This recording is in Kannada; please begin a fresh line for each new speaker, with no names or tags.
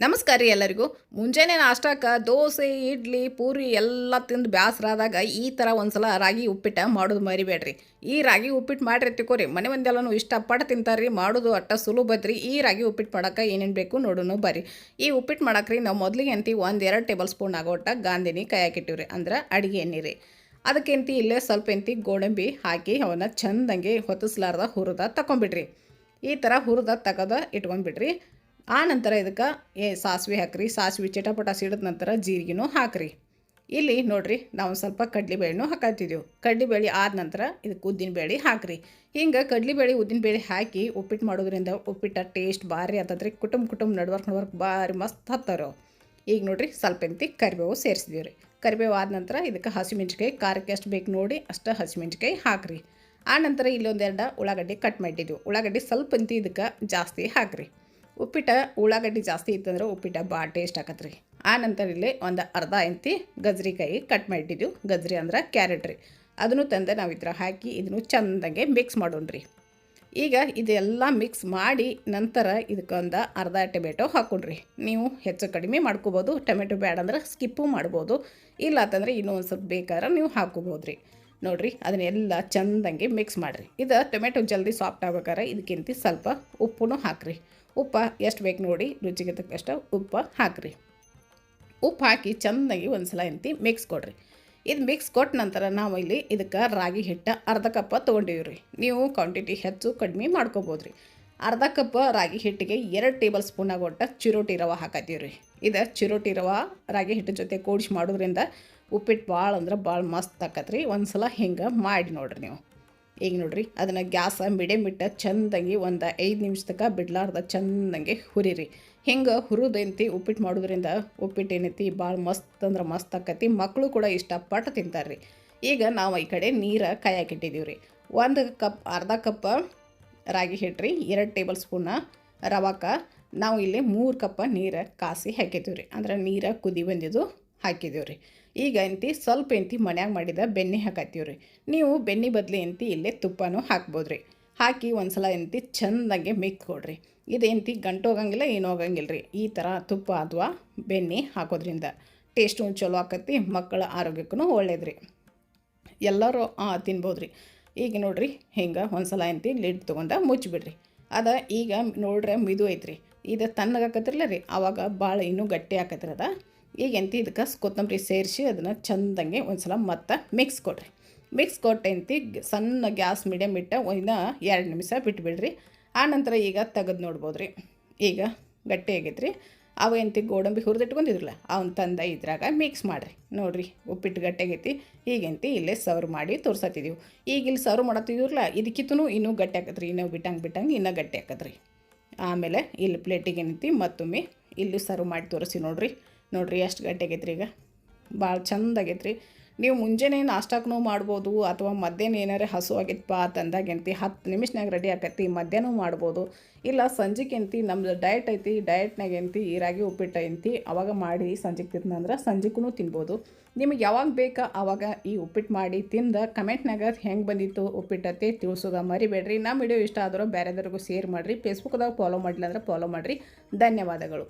ನಮಸ್ಕಾರ ರೀ ಎಲ್ಲರಿಗೂ. ಮುಂಜಾನೆ ನಾಷ್ಟಕ್ಕೆ ದೋಸೆ, ಇಡ್ಲಿ, ಪೂರಿ ಎಲ್ಲ ತಿಂದು ಬ್ಯಾಸರಾದಾಗ ಈ ಥರ ಒಂದ್ಸಲ ರಾಗಿ ಉಪ್ಪಿಟ್ಟು ಮಾಡೋದು ಮರಿಬೇಡ್ರಿ. ಈ ರಾಗಿ ಉಪ್ಪಿಟ್ಟು ಮಾಡಿರಿ ತಿಳ್ಕೊರಿ, ಮನೆ ಮಂದಿಯೆಲ್ಲನೂ ಇಷ್ಟಪಟ್ಟು ತಿಂತಾರೆ ರೀ. ಮಾಡೋದು ಅಟ್ಟ ಸುಲಭದ್ರಿ. ಈ ರಾಗಿ ಉಪ್ಪಿಟ್ಟು ಮಾಡೋಕೆ ಏನೇನು ಬೇಕು ನೋಡೋಣ ಬರ್ರಿ. ಈ ಉಪ್ಪಿಟ್ಟು ಮಾಡಕ್ಕೆ ರೀ ನಾವು ಮೊದಲಿಗೆ ಅಂತೀವಿ 1-2 ಟೇಬಲ್ ಸ್ಪೂನ್ ಆಗೋಟ ಗಾಂಧಿನಿ ಕೈ ಹಾಕಿಟ್ಟಿವ್ರಿ, ಅಂದ್ರೆ ಅಡುಗೆ ಎಣ್ಣೆ ರೀ. ಅದಕ್ಕೆಂತಿ ಇಲ್ಲೇ ಸ್ವಲ್ಪ ಗೋಡಂಬಿ ಹಾಕಿ ಅವನ್ನ ಚೆಂದಂಗೆ ಹೊತ್ತಿಸ್ಲಾರ್ದ ಹುರಿದ ತಗೊಂಬಿಡ್ರಿ. ಈ ಥರ ಹುರಿದ ತೆಗೆದು ಇಟ್ಕೊಂಡ್ಬಿಡ್ರಿ. ಆ ನಂತರ ಇದಕ್ಕೆ ಸಾಸಿವೆ ಹಾಕಿರಿ. ಸಾಸಿವೆ ಚಿಟಪಟ ಸಿಡಿದ ನಂತರ ಜೀರಿಗೆನೂ ಹಾಕಿರಿ. ಇಲ್ಲಿ ನೋಡಿರಿ, ನಾವು ಸ್ವಲ್ಪ ಕಡ್ಲಿಬೇಳೆನೂ ಹಾಕತ್ತಿದ್ದೆವು. ಕಡ್ಲಿಬೇಳೆ ಆದ ನಂತರ ಇದಕ್ಕೆ ಉದ್ದಿನಬೇಳೆ ಹಾಕಿರಿ. ಹಿಂಗೆ ಕಡ್ಲಿಬೇಳೆ ಉದ್ದಿನಬೇಳೆ ಹಾಕಿ ಉಪ್ಪಿಟ್ಟು ಮಾಡೋದ್ರಿಂದ ಉಪ್ಪಿಟ್ಟು ಟೇಸ್ಟ್ ಭಾರಿ ಆಗ್ತದ್ರಿ. ಕುಟುಂಬ ನಡ್ವರ್ಕ್ ಭಾರಿ ಮಸ್ತ್ ಹತ್ತಾರ. ಈಗ ನೋಡಿರಿ, ಸ್ವಲ್ಪ ಕರಿಬೇವು ಸೇರಿಸಿದೀವಿ ರೀ. ಕರಿಬೇವು ಆದ ನಂತರ ಇದಕ್ಕೆ ಹಸಿಮೆಣ್ಸಿಕಾಯಿ ಖಾರಕ್ಕೆ ಎಷ್ಟು ಬೇಕು ನೋಡಿ ಅಷ್ಟು ಹಸಿಮೆಣ್ಸಿಕಾಯಿ ಹಾಕಿರಿ. ಆ ನಂತರ ಇಲ್ಲೊಂದೆರಡು ಉಳ್ಳಾಗಡ್ಡಿ ಕಟ್ ಮಾಡಿದ್ದೀವಿ. ಉಳ್ಳಾಗಡ್ಡಿ ಸ್ವಲ್ಪ ಇದಕ್ಕೆ ಜಾಸ್ತಿ ಹಾಕಿರಿ. ಉಪ್ಪಿಟ್ಟು ಉಳ್ಳಾಗಡ್ಡಿ ಜಾಸ್ತಿ ಇತ್ತಂದ್ರೆ ಉಪ್ಪಿಟ್ಟು ಭಾಳ ಟೇಸ್ಟ್ ಆಕತ್ರಿ. ಆ ನಂತರ ಇಲ್ಲಿ ಒಂದು ಅರ್ಧ ಗಜ್ರಿಕಾಯಿ ಕಟ್ ಮಾಡಿಟ್ಟಿದ್ದೀವಿ. ಗಜ್ರಿ ಅಂದ್ರೆ ಕ್ಯಾರೆಟ್ ರೀ. ಅದನ್ನು ತಂದು ನಾವು ಇದ್ರ ಹಾಕಿ ಇದನ್ನು ಚೆಂದಾಗೆ ಮಿಕ್ಸ್ ಮಾಡೋಣ್ರಿ. ಈಗ ಇದೆಲ್ಲ ಮಿಕ್ಸ್ ಮಾಡಿ ನಂತರ ಇದಕ್ಕೆ ಒಂದು ಅರ್ಧ ಟೊಮೆಟೊ ಹಾಕ್ಕೊಂಡ್ರಿ. ನೀವು ಹೆಚ್ಚು ಕಡಿಮೆ ಮಾಡ್ಕೋಬೋದು. ಟೊಮೆಟೊ ಬೇಡ ಅಂದ್ರೆ ಸ್ಕಿಪ್ಪು ಮಾಡ್ಬೋದು. ಇಲ್ಲ ಅಂತಂದರೆ ಇನ್ನೂ ಒಂದು ಸ್ವಲ್ಪ ಬೇಕಾದ್ರೆ ನೀವು ಹಾಕ್ಕೋಬೋದು ರೀ. ನೋಡಿರಿ, ಅದನ್ನೆಲ್ಲ ಚೆಂದಂಗೆ ಮಿಕ್ಸ್ ಮಾಡಿರಿ. ಇದು ಟೊಮೆಟೊ ಜಲ್ದಿ ಸಾಫ್ಟ್ ಆಗ್ಬೇಕಾರೆ ಇದಕ್ಕಿಂತ ಸ್ವಲ್ಪ ಉಪ್ಪು ಹಾಕಿರಿ. ಉಪ್ಪು ಎಷ್ಟು ಬೇಕು ನೋಡಿ, ರುಚಿಗೆ ತಕ್ಕಷ್ಟು ಉಪ್ಪು ಹಾಕಿರಿ. ಉಪ್ಪು ಹಾಕಿ ಚೆಂದಾಗಿ ಒಂದು ಸಲ ಮಿಕ್ಸ್ ಕೊಡಿರಿ. ಇದು ಮಿಕ್ಸ್ ಕೊಟ್ಟ ನಂತರ ನಾವು ಇಲ್ಲಿ ಇದಕ್ಕೆ ರಾಗಿ ಹಿಟ್ಟು ಅರ್ಧ ಕಪ್ ತೊಗೊಂಡಿವಿ ರೀ. ನೀವು ಕ್ವಾಂಟಿಟಿ ಹೆಚ್ಚು ಕಡಿಮೆ ಮಾಡ್ಕೋಬೋದು ರೀ. ಅರ್ಧ ಕಪ್ ರಾಗಿ ಹಿಟ್ಟಿಗೆ 2 ಟೇಬಲ್ ಸ್ಪೂನ್ ಆಗೋಟ ಚಿರೋಟಿ ರವೆ ಹಾಕತ್ತೀವಿ ರೀ. ಇದು ಚಿರೋಟಿ ರವೆ ರಾಗಿ ಹಿಟ್ಟು ಜೊತೆ ಕೂಡಿಸಿ ಮಾಡೋದ್ರಿಂದ ಉಪ್ಪಿಟ್ಟು ಭಾಳ ಅಂದ್ರೆ ಭಾಳ ಮಸ್ತ್ ಆಕತ್ರಿ. ಒಂದು ಸಲ ಹಿಂಗೆ ಮಾಡಿ ನೋಡಿರಿ ನೀವು. ಈಗ ನೋಡಿರಿ, ಅದನ್ನು ಗ್ಯಾಸ ಮೀಡಿಯಮ್ ಇಟ್ಟು ಚೆಂದಾಗಿ ಒಂದು 5 ನಿಮಿಷ ತನಕ ಬಿಡ್ಲಾರ್ದ ಚೆಂದಂಗೆ ಹುರಿರಿ. ಹಿಂಗೆ ಹುರಿದಂತಿ ಉಪ್ಪಿಟ್ಟು ಮಾಡೋದ್ರಿಂದ ಉಪ್ಪಿಟ್ಟು ಏನೈತಿ ಭಾಳ ಮಸ್ತ್ ಅಂದ್ರೆ ಮಸ್ತ್ ಆಕತಿ. ಮಕ್ಕಳು ಕೂಡ ಇಷ್ಟಪಟ್ಟು ತಿಂತಾರೆ ರೀ. ಈಗ ನಾವು ಈ ಕಡೆ ನೀರು ಕಾಯಕ್ಕಿಟ್ಟಿದ್ದೀವಿ ರೀ. ಅರ್ಧ ಕಪ್ ರಾಗಿ ಹಿಟ್ಟು ರೀ. 2 ಟೇಬಲ್ ಸ್ಪೂನ ರವಾಕ್ಕೆ ನಾವು ಇಲ್ಲಿ 3 ಕಪ್ ನೀರು ಕಾಸಿ ಹಾಕಿದ್ದೀವಿ ರೀ. ಅಂದ್ರೆ ನೀರು ಕುದಿ ಬಂದಿದ್ದು ಹಾಕಿದ್ದೀವಿ ರೀ. ಈಗ ಸ್ವಲ್ಪ ಮನ್ಯಾಗ ಮಾಡಿದ ಬೆಣ್ಣೆ ಹಾಕತ್ತೀವಿ ರೀ. ನೀವು ಬೆಣ್ಣೆ ಬದಲಿ ಇಲ್ಲೇ ತುಪ್ಪನೂ ಹಾಕ್ಬೋದು ರೀ. ಹಾಕಿ ಒಂದು ಸಲ ಚೆಂದಾಗೆ ಮಿಕ್ಸ್ ಕೊಡ್ರಿ. ಇದು ಗಂಟು ಹೋಗಂಗಿಲ್ಲ, ಏನೂ ಹೋಗಂಗಿಲ್ಲ ರೀ. ಈ ಥರ ತುಪ್ಪ ಅಥವಾ ಬೆಣ್ಣೆ ಹಾಕೋದ್ರಿಂದ ಟೇಸ್ಟು ಚಲೋ ಆಕತಿ. ಮಕ್ಕಳ ಆರೋಗ್ಯಕ್ಕೂ ಒಳ್ಳೇದು ರೀ. ಎಲ್ಲರೂ ತಿನ್ಬೋದು ರೀ. ಈಗ ನೋಡಿರಿ, ಹಿಂಗೆ ಒಂದು ಸಲ ಲಿಡ್ ತೊಗೊಂಡು ಮುಚ್ಚಿಬಿಡ್ರಿ. ಅದು ಈಗ ನೋಡ್ರೆ ಮಿದು ಐತ್ರಿ. ಇದು ತಣ್ಣಗಾಕತ್ತಿರಲ್ಲ ರೀ, ಆವಾಗ ಭಾಳ ಇನ್ನೂ ಗಟ್ಟಿ ಆಕತ್ತಿರದ. ಈಗ ಇದಕ್ಕೆ ಕೊತ್ತಂಬರಿ ಸೇರಿಸಿ ಅದನ್ನು ಚೆಂದಂಗೆ ಒಂದು ಸಲ ಮತ್ತೆ ಮಿಕ್ಸ್ ಕೊಡ್ರಿ. ಮಿಕ್ಸ್ ಕೊಟ್ಟು ಸಣ್ಣ ಗ್ಯಾಸ್ ಮೀಡಿಯಮ್ ಇಟ್ಟು ಒಂದು 2 ನಿಮಿಷ ಬಿಟ್ಬಿಡ್ರಿ. ಆ ನಂತರ ಈಗ ತೆಗೆದು ನೋಡ್ಬೋದು ರೀ. ಈಗ ಗಟ್ಟಿ ಆಗೈತೆ ರೀ. ಅವು ಗೋಡಂಬಿ ಹುರಿದಿಟ್ಕೊಂಡಿದ್ರಲ್ಲ ಅವನ್ನ ತಂದ ಇದ್ರಾಗ ಮಿಕ್ಸ್ ಮಾಡಿರಿ. ನೋಡಿರಿ, ಉಪ್ಪಿಟ್ಟು ಗಟ್ಟಿ ಆಗೈತಿ. ಈಗಂತಿ ಇಲ್ಲೇ ಸರ್ವ್ ಮಾಡಿ ತೋರ್ಸತ್ತಿದ್ದೀವಿ. ಈಗ ಇಲ್ಲಿ ಸರ್ವ್ ಮಾಡತ್ತಿದ್ರಲ್ಲ, ಇದಕ್ಕಿಂತೂ ಇನ್ನೂ ಗಟ್ಟಿ ಆಕತ್ರಿ. ಇನ್ನೂ ಬಿಟ್ಟಂಗೆ ಇನ್ನೂ ಗಟ್ಟಿ ಆಕತ್ರಿ. ಆಮೇಲೆ ಇಲ್ಲಿ ಪ್ಲೇಟಿಗೆ ಮತ್ತೊಮ್ಮೆ ಇಲ್ಲಿ ಸರ್ವ್ ಮಾಡಿ ತೋರಿಸಿ ನೋಡಿರಿ ಎಷ್ಟು ಗಟ್ಟಿ ಆಗೈತ್ರಿ. ಈಗ ಭಾಳ ಚಂದಾಗೈತ್ರಿ. ನೀವು ಮುಂಜಾನೆ ನಾಷ್ಟಕ್ಕೂ ಮಾಡ್ಬೋದು, ಅಥವಾ ಮಧ್ಯಾಹ್ನ ಏನಾರೇ ಹಸು ಆಗೈತಪ್ಪ ಅಂತಂದಾಗ 10 ನಿಮಿಷನಾಗ ರೆಡಿ ಆಕೈತಿ. ಮಧ್ಯಾಹ್ನ ಮಾಡ್ಬೋದು. ಇಲ್ಲ ಸಂಜೆಗೆ ನಮ್ಮದು ಡಯಟ್ ಐತಿ, ಡಯಟ್ನಾಗ ಈ ರಾಗಿ ಉಪ್ಪಿಟ್ಟು ಅವಾಗ ಮಾಡಿ ಸಂಜೆಗೆ ತಿನ್ನಂದ್ರೆ ಸಂಜೆಗೂ ತಿನ್ಬೋದು. ನಿಮಗೆ ಯಾವಾಗ ಬೇಕಾ ಆವಾಗ ಈ ಉಪ್ಪಿಟ್ಟು ಮಾಡಿ ತಿಂದು ಕಮೆಂಟ್ನಾಗ ಹೆಂಗೆ ಬಂದಿತ್ತು ಉಪ್ಪಿಟ್ಟತ್ತೆ ತಿಳಿಸೋದ ಮರಿಬೇಡ್ರಿ. ನಮ್ಮ ವಿಡಿಯೋ ಇಷ್ಟ ಆದರೂ ಬೇರೆದವ್ರಿಗೂ ಶೇರ್ ಮಾಡಿರಿ. ಫೇಸ್ಬುಕ್ದಾಗ ಫಾಲೋ ಮಾಡಿಲ್ಲ ಅಂದ್ರೆ ಫಾಲೋ ಮಾಡಿರಿ. ಧನ್ಯವಾದಗಳು.